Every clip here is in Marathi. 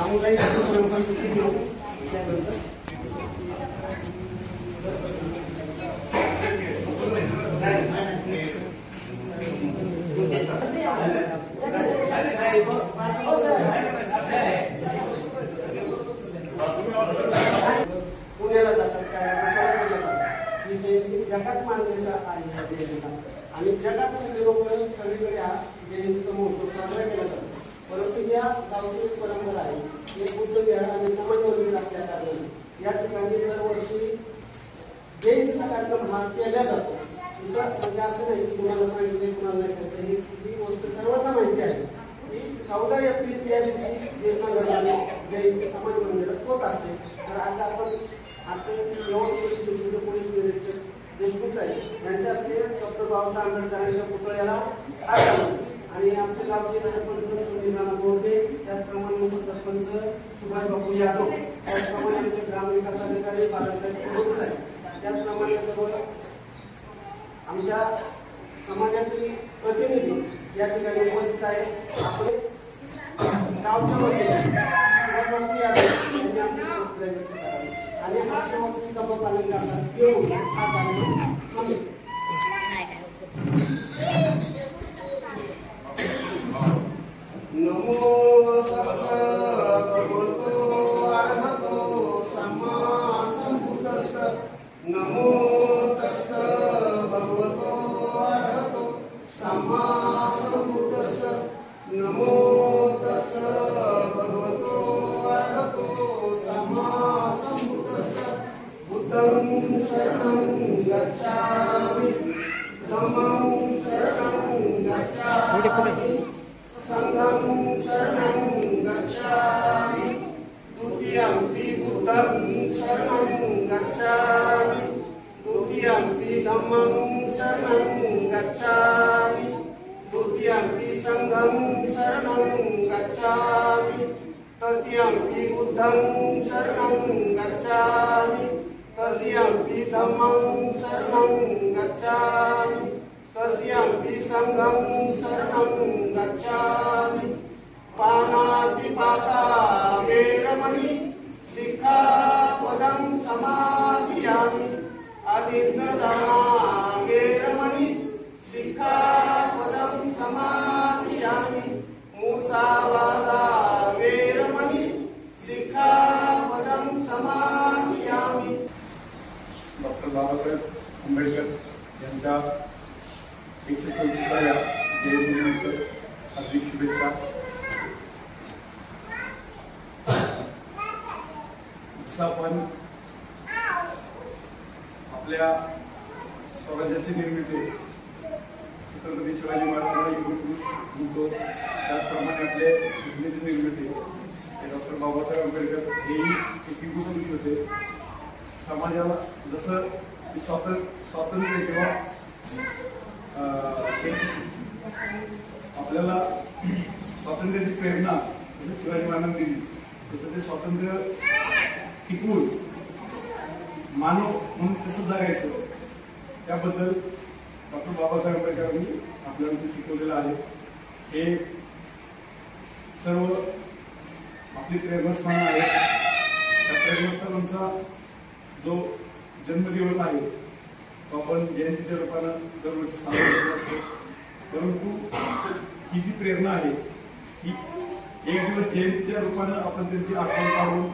सामुदायिक सरपंच घेऊ त्यानंतर पुण्याला जातात जगात मानलेला आहे आणि जगात सगळे लोक सगळीकडे हा जयंतीचा महोत्सव साजरा केला जातो. परंतु या गावची एक परंपरा आहे, एक बुद्ध विहार आणि समाज मंदिर असल्या कारणाने या ठिकाणी दरवर्षी जयंतीचा कार्यक्रम हा केला जातो. म्हणजे असं नाही की तुम्हाला सांगितले कुणाला नाही सांगितलं, ही गोष्ट सर्वांना माहिती आहे की 14 एप्रिल या दिवशी जयंती समाज मंदिरात होत असते. तर आज आपण पोलीस निरीक्षक देशमुख साहेब यांच्या हस्ते डॉक्टर बाबासाहेब आंबेडकरांच्या पुतळ्याला आणि आमच्या गावचे सरपंच सुनील बोर्डे, त्याचप्रमाणे उपसरपंच सुभाष बापू यादव, त्याचप्रमाणे आमचे ग्रामविकास अधिकारी बाळासाहेब साहेब, त्याचप्रमाणे सर्व आमच्या समाजातील प्रतिनिधी या ठिकाणी उपस्थित आहेत. आपण गावच्या वतीने आणि हास्यवक्ती कमल घेऊन हा कार्यक्रम नमो तस्स भगवतो अरहतो सम्मा संबुद्धस्स नमो तस्स भगवतो अरहतो सम्मा संबुद्धस्स नमो तस्स भगवतो अरहतो सम्मा संबुद्धस्स बुद्धं शरणं गच्छामि धम्मं शरणं गच्छामि संघं शरणं गच्छामि द्वितीयंपि बुद्धं शरणं गच्छामि द्वितीयंपि धम्मं शरणं गच्छामि द्वितीयंपि संघं शरणं गच्छामि तृतीयंपि बुद्धं शरणं गच्छामि तृतीयंपि धम्मं शरणं गच्छामि तृतीयंपि संघं शरणं गच्छामि पानातिपाता वेरमणि सिक्खापदं समादियामि अधिन्नदाना वेरमणि सिक्खापदं समादियामि मुसावादा वेरमणि सिक्खापदं समादियामि. डॉक्टर बाबासाहेब आंबेडकर यांच्या 134व्या जयंतीनिमित्त हार्दिक शुभेच्छा. आपण आपल्या स्वराज्याची निर्मिती छत्रपती शिवाजी महाराजांना युगपुरुष म्हणतो, त्याचप्रमाणे आपले घटनेची निर्मिती डॉक्टर बाबासाहेब आंबेडकर हेही एक युगपुरुष होते. समाजाला जसं स्वातंत्र्य किंवा आपल्याला स्वातंत्र्याची प्रेरणा शिवाजी महाराजांनी दिली, तसं ते स्वातंत्र्य टिकवून मानव म्हणून कसं जगायचं त्याबद्दल डॉक्टर बाबासाहेब आंबेडकरांनी आपल्याला शिकवलेलं आहे. हे सर्व आपली प्रेरणास्थान आहे. त्या प्रेरणास्थानांचा जो जन्मदिवस आहे तो आपण जयंतीच्या रूपानं दरवर्षी साजरा करत असतो. परंतु ही जी प्रेरणा आहे ही एक दिवस जयंतीच्या रूपानं आपण त्यांची आठवण काढून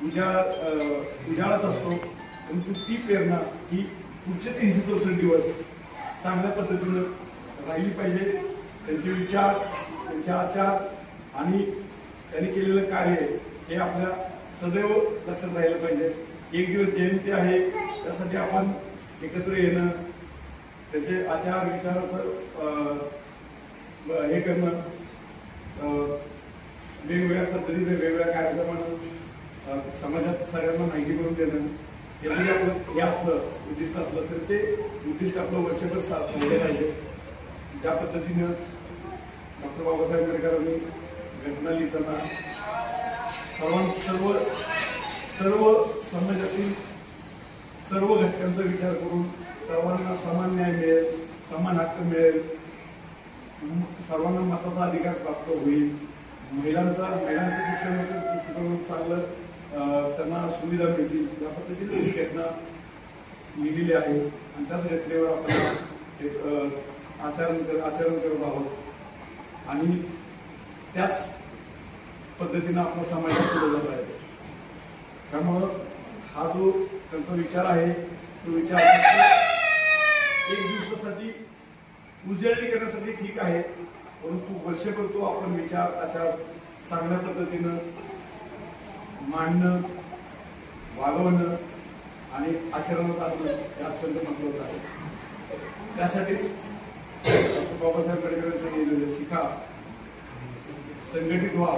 उजाळत असतो. परंतु ती प्रेरणा ही पुढचे 364 दिवस चांगल्या पद्धतीनं राहिली पाहिजे. त्यांचे विचार, त्यांचे आचार आणि त्यांनी केलेलं कार्य हे आपल्या सदैव लक्षात राहिलं पाहिजे. एक दिवस जयंती आहे त्यासाठी आपण एकत्र येणं, त्याचे आचार विचाराचं हे करणं, वेगवेगळ्या पद्धतीने वेगवेगळ्या कार्यक्रमानं समाजात सगळ्यांना माहिती करून देणं, हे जरी आपलं हे असलं उद्दिष्ट असलं तर ते उद्दिष्ट आपलं वर्षभर राहिलं पाहिजे. ज्या पद्धतीनं डॉक्टर बाबासाहेब आंबेडकरांनी घटना लिहिताना सर्व समाजातील सर्व घटकांचा विचार करून सर्वांना समान न्याय मिळेल, समान हक्क मिळेल, सर्वांना मताचा अधिकार प्राप्त होईल, महिलांचं शिक्षणाचं दृष्टिकोन चांगलं त्यांना सुविधा मिळतील या पद्धतीने ही घटना लिहिलेली आहे आणि त्याच घटनेवर आपण एक आचरण करत आहोत आणि त्याच पद्धतीनं आपला समाज पुढे जात आहे. त्यामुळं हा जो त्यांचा विचार आहे तो विचार एक दिवसासाठी उजळणी करण्यासाठी ठीक आहे, परंतु वर्षभर तो आपण विचार आचार चांगल्या पद्धतीनं मांडणं, वागवणं आणि आचरणात आणणं हे अत्यंत महत्वाचं आहे. त्यासाठीच बाबासाहेब आंबेडकरांनी सांगितलेलं शिका, संघटित व्हा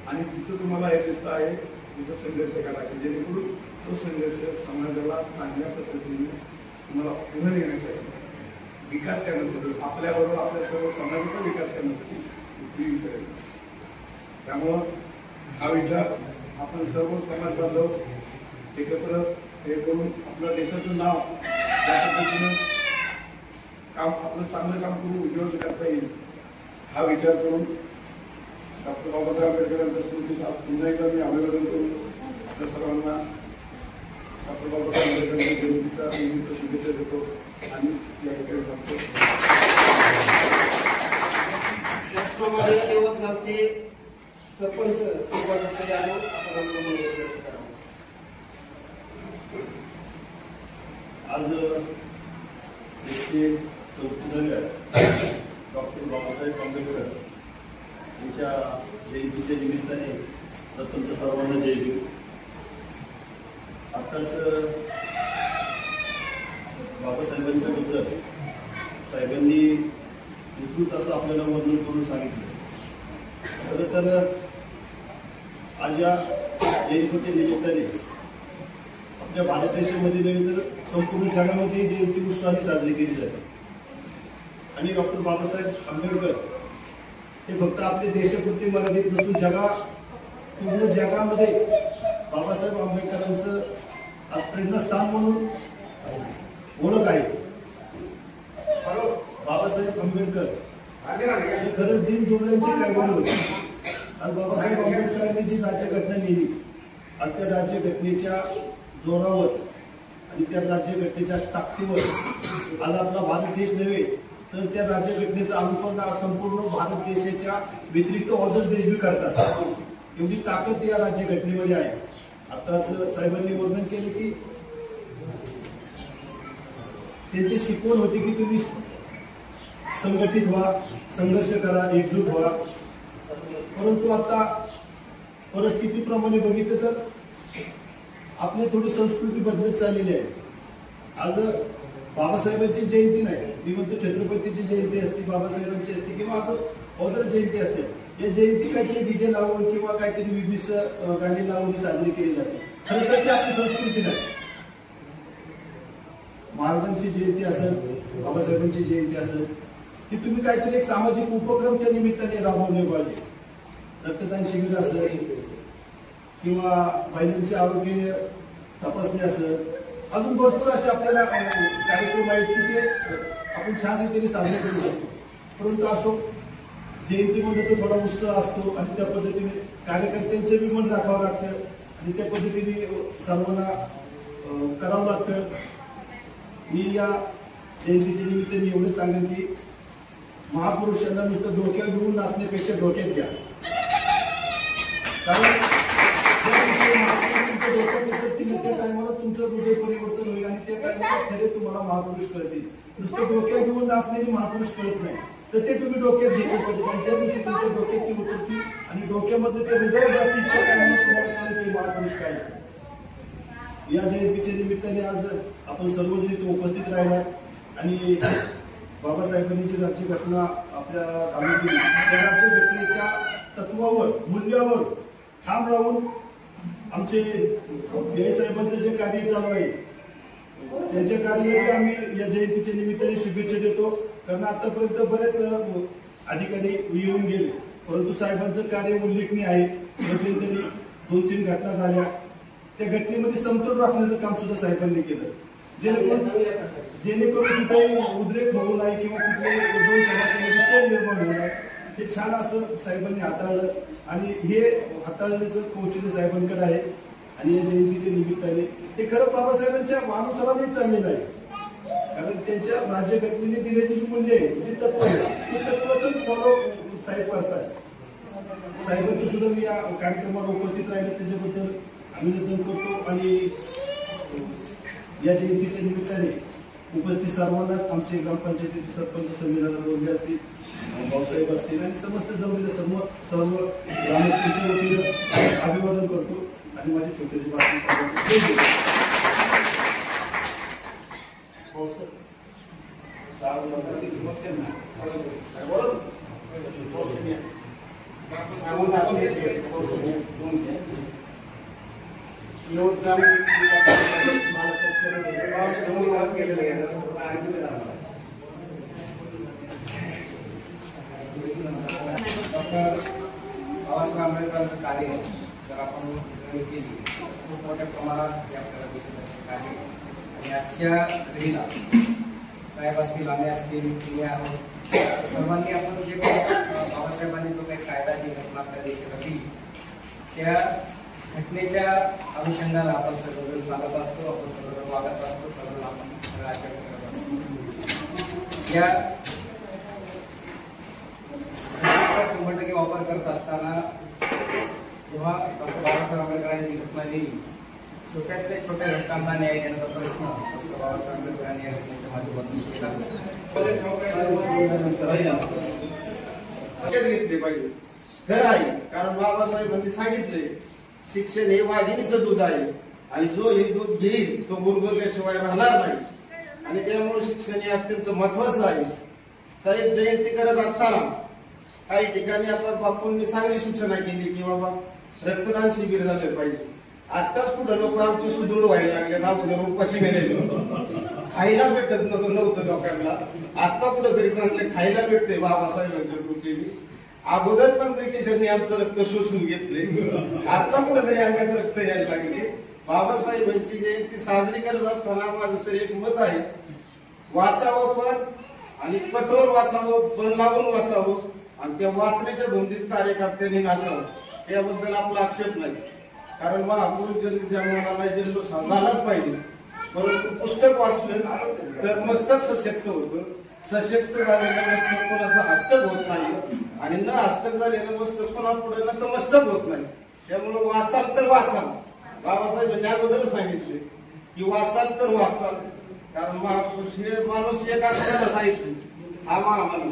आणि जिथं तुम्हाला यशस्वी आहे तिथं संघर्ष करायचा, जेणेकरून तो संघर्ष समाजाला चांगल्या पद्धतीने तुम्हाला पुढे नेण्यासाठी, विकास करण्यासाठी, आपल्याबरोबर आपल्या सर्व समाजाचा विकास करण्यासाठी उपयोगी करेल. त्यामुळं हा विचार आपण सर्व समाज बांधव एकत्र हे करून आपल्या देशाचं नाव त्या पद्धतीनं आपलं चांगलं काम करून उद्योग करता येईल हा विचार करून डॉक्टर बाबासाहेब आंबेडकरांच्या स्मृतीचा पुन्हा एकदा मी अभिवादन करून आपल्या सर्वांना डॉक्टर बाबासाहेब आंबेडकरांच्या जयंतीचा निमित्त शुभेच्छा देतो आणि या ठिकाणी थांबतो. त्याचप्रमाणे यवतगावचे सरपंच सुभाष यादव आज 134व्या डॉक्टर बाबासाहेब आंबेडकर यांच्या जयंतीच्या निमित्ताने प्रथमतः सर्वांना जय भीम. आताच बाबासाहेबांच्या बद्दल साहेबांनी विस्तृत असं आपल्याला वर्णन करून सांगितलं. खरं तर आज या जयंतीच्या निमित्ताने आपल्या भारत देशामध्ये नव्हे तर संपूर्ण जगामध्ये जयंती उत्साहाने साजरी केली जाते आणि डॉक्टर बाबासाहेब आंबेडकर हे फक्त आपल्या देशापुरते मर्यादित नसून पूर्ण जगामध्ये बाबासाहेब आंबेडकरांचं आज प्रेरणास्थान म्हणून ओळख आहे. बाबासाहेब आंबेडकर हे खरंच दिन दुबळ्यांची काळवड होती. आज बाबासाहेब आंबेडकरांनी जी राज्यघटना लिहिली आज त्या राज्यघटनेच्या जोरावर आणि त्या राज्यघटनेच्या ताकदीवर आज आपला भारत देश नव्हे तर त्या राज्यघटनेचा अनुकरण संपूर्ण भारत देशाच्या व्यतिरिक्त ऑदर देश बी करतात. एवढी ताकद या राज्यघटनेमध्ये आहे. आताच साहेबांनी वर्णन केले की त्यांची शिकवण होती की तुम्ही संघटित व्हा, संघर्ष करा, एकजूट व्हा. परंतु आता परिस्थितीप्रमाणे बघितलं तर आपली थोडी संस्कृती बदलत चाललेली आहे. आज बाबासाहेबांची जयंती नाही, मी म्हणतो छत्रपतीची जयंती असते, बाबासाहेबांची असते किंवा आता ऑदर जयंती असते. या जयंती काहीतरी डीजे लावून किंवा काहीतरी विविध गाणी लावून साजरी केली जाते. खरं तर ती आपली संस्कृती नाही. महाराजांची जयंती असेल, बाबासाहेबांची जयंती असेल की तुम्ही काहीतरी एक सामाजिक उपक्रम त्या निमित्ताने राबवले पाहिजे. रक्तदान शिबिर असेल किंवा महिलांचे आरोग्य तपासणी असेल, अजून भरपूर असे आपल्याला कार्यक्रम आहेत की ते आपण छान रीतीने साजरे करू शकतो. परंतु असो जयंतीमध्ये तो थोडा उत्साह असतो आणि त्या पद्धतीने कार्यकर्त्यांचं बी मन राखावं लागतं आणि त्या पद्धतीने सर्वांना करावं लागतं. मी या जयंतीच्या निमित्ताने एवढं सांगेन की महापुरुषांना नुसतं डोक्यात घेऊन नाचण्यापेक्षा डोक्यात घ्या. कारण त्या टायमाला तुमचं हृदय परिवर्तन होईल आणि त्या टायमाला खरे तुम्हाला महापुरुष कळतील. नुसतं डोक्यात घेऊन नाचणारी महापुरुष कळत नाही तर ते तुम्ही डोक्यात घेतले पाहिजे. आणि ज्या दिवशी तुमच्या डोक्यात ती उतरती आणि डोक्यामध्ये ते हृदय जातील त्या टायमाला तुम्हाला कळेल की महापुरुष काय. या जयंतीच्या निमित्ताने आज आपण सर्वजण इथे उपस्थित राहिला आणि बाबासाहेबांनी जी राज्यघटना आपल्याला आणून दिली त्या राज्यघटनेच्या तत्वावर मूल्यावर ठाम राहून आमचे साहेबांचं जे कार्य चालू आहे त्यांच्या कार्याला आम्ही या जयंतीच्या निमित्ताने शुभेच्छा देतो. कारण आतापर्यंत बरेच अधिकारी येऊन गेले परंतु साहेबांचं कार्य उल्लेखनीय आहे. मध्यंतरी 2-3 घटना झाल्या, त्या घटनेमध्ये समतोल राखण्याचं काम सुद्धा साहेबांनी केलं जेणेकरून कुठेही उद्रेक होऊ नये किंवा कुठल्याही दोन समाजामध्ये निर्माण होऊ नये. हे छान असं साहेबांनी हाताळलं आणि हे हाताळण्याचं कौशल्य साहेबांकडे आहे. आणि या जयंतीच्या निमित्ताने हे खरं बाबासाहेबांच्या अनुसरणानेच चाललेलं आहे. कारण त्यांच्या राज्यघटनेने दिलेली जी मूल्य आहे, जी तत्व आहे, ती तत्वातच फॉलो साहेब करतात. साहेबांचं सुद्धा मी या कार्यक्रमाला उपस्थित राहिलं त्याच्याबद्दल अभिनंदन करतो. आणि या जयंतीच्या निमित्ताने उपस्थित सर्वांनाच आमचे ग्रामपंचायतीचे सरपंच संमेलनाला जोडले असतील, भाऊसाहेब असतील आणि समस्त जमलेले सर्व ग्रामस्थांच्या वतीनं अभिवादन करतो आणि माझे छोटेसे भाषण बाबासाहेब आंबेडकरांचं कार्य जर आपण केली खूप मोठ्या प्रमाणात आपल्याला दिसत असते कार्य. आणि आजच्या पिढीला साहेब असतील, आम्ही असतील, तुम्ही आहोत, सर्वांनी आपण जे बाबासाहेबांनी जो काही कायदा जी घटना आपल्या देशासाठी त्या घटनेच्या अनुषंगाने आपण सगळं चालत असतो, आपण सगळं वागत असतो, सगळं आपण राज्य करत असतो. या 100% वापर करत असताना जेव्हा डॉक्टर बाबासाहेब आंबेडकरांची घटना लिहिली, छोट्यातल्या छोट्या घटकांना न्याय देण्याचा प्रयत्न डॉक्टर बाबासाहेब आंबेडकरांनी या घटनेच्या माध्यमातून केला. घेतले पाहिजे. खरं आहे, कारण बाबासाहेबांनी सांगितले शिक्षण हे वाघिणीचं दूध आहे आणि जो हे दूध घेईल तो गुरगुरल्याशिवाय राहणार नाही. आणि त्यामुळे शिक्षण हे अत्यंत महत्वाचं आहे. साहेब जयंती करत असताना काही ठिकाणी आता बापूंनी चांगली सूचना केली की बाबा रक्तदान शिबिर झालं पाहिजे. आताच कुठं लोक आमचे सुदृढ व्हायला लागले, अगोदर उपाशी मेलेले, खायला भेटत नव्हतं लोकांना. आता कुठं तरी चांगले खायला भेटते बाबासाहेबांच्या कृतीने. अगोदर पण ब्रिटिशांनी आमचं रक्त शोषून घेतले, आता कुठं तरी अंगात रक्त यायला लागले. बाबासाहेबांची जयंती साजरी करत असताना माझं तरी एक मत आहे, वाचावं पण आणि कठोर वाचावं, पण लावून वाचावं आणि त्या वाचण्याच्या धुंदीत कार्यकर्त्यांनी नाचावं. त्याबद्दल आपला आक्षेप नाही, कारण महापुरुष जन्माला जन्म झालाच पाहिजे. परंतु पुस्तक वाचलं तर मस्तक सशक्त होतं. सशक्त झालेलं मस्तक कोणाचं हस्तक होत नाही आणि न हस्तक झालेलं मस्तक कोणा पुढे न तर मस्तक होत नाही. त्यामुळे वाचाल तर वाचाल. बाबासाहेबांनी अगोदर सांगितले की वाचाल तर वाचाल, कारण महापुरुष हे माणूस एक असताना साहित्य हा महामानव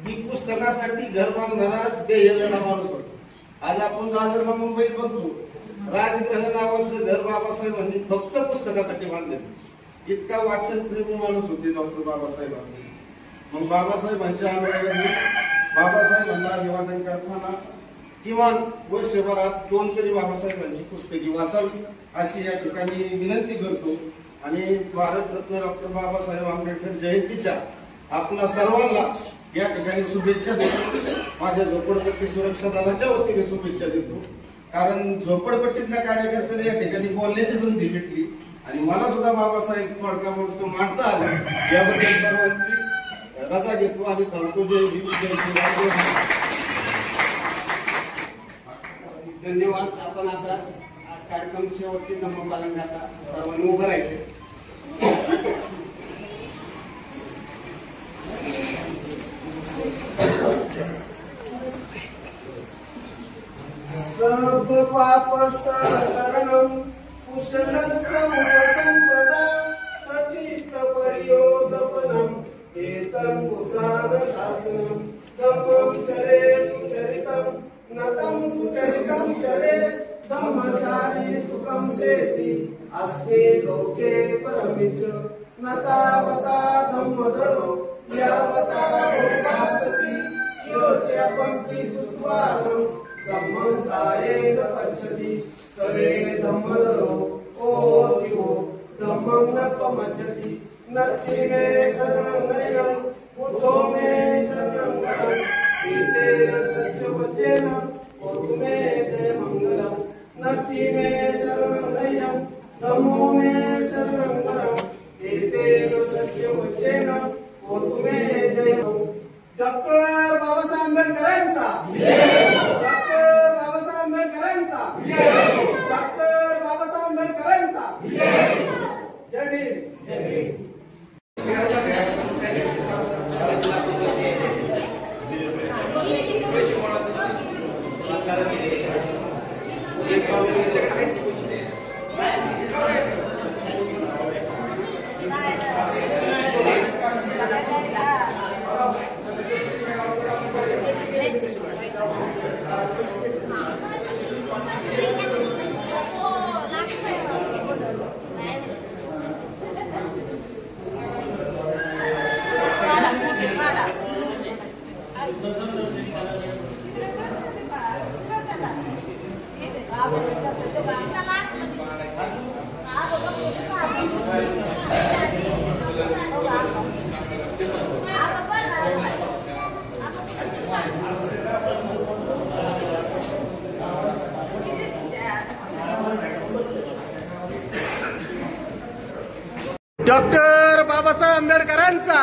ही पुस्तकासाठी घर बांधणारा ध्येय देणारा माणूस होता. आज आपण दादरला मुंबईत बघतो, राजगृह नावाचं घर बाबासाहेबांनी फक्त पुस्तकासाठी बांधले. इतका वाचनप्रेमी माणूस होते डॉक्टर बाबासाहेबांनी. मग बाबासाहेबांच्या अनुयायांनी बाबासाहेबांना अभिवादन करताना किमान वर्षभरात 2 तरी बाबासाहेबांची पुस्तके वाचावी अशी या ठिकाणी विनंती करतो. आणि भारतरत्न डॉक्टर बाबासाहेब आंबेडकर जयंतीच्या आपल्या सर्वांना या ठिकाणी शुभेच्छा देतो. माझ्या झोपडपट्टी सुरक्षा दलाच्या वतीने शुभेच्छा देतो, कारण झोपडपट्टीतल्या कार्यकर्त्याला या ठिकाणी बोलण्याची संधी भेटली आणि मला सुद्धा बाबासाहेब थोडक्या मोठं मांडता आलं. याबद्दल सर्वांची रजा घेतो आणि थांबतो. जय भीम, जय श्रीराम. धन्यवाद. आपण आता कार्यक्रम शेवटचे क्रम पालन करता सर्वांनी उभं राहायचे. सब पापस करणं कुशलस्य उपसंपदा सचित्त परियोदपनं एतं मुद्राद शासनं धम्मं चरे सुचरितं नतं दुचरितं चरे धम्मचारी सुखं सेति अस्मिन् लोके परमिच नतावता धम्मधरो यावता उपासति योच्य पंक्ति सुत्वानं धम्मं कायेन पश्यति सर्वे धम्मधरो ओतिवो धम्मं न पमज्जति नत्थि मे शरणं नयनं बुद्धो मे शरणं गतं एतेन सत्यवचेन ओतु मे जय मङ्गलम् नत्थि मे शरणं नयनं धम्मो मे शरणं गतं एतेन सत्यवचेन ओतु मे जय. डॉक्टर बाबासाहेब आंबेडकरांचा डॉक्टर बाबासाहेब आंबेडकरांचा डॉक्टर बाबासाहेब आंबेडकरांचा जय भीम. डॉक्टर बाबासाहेब आंबेडकरांचा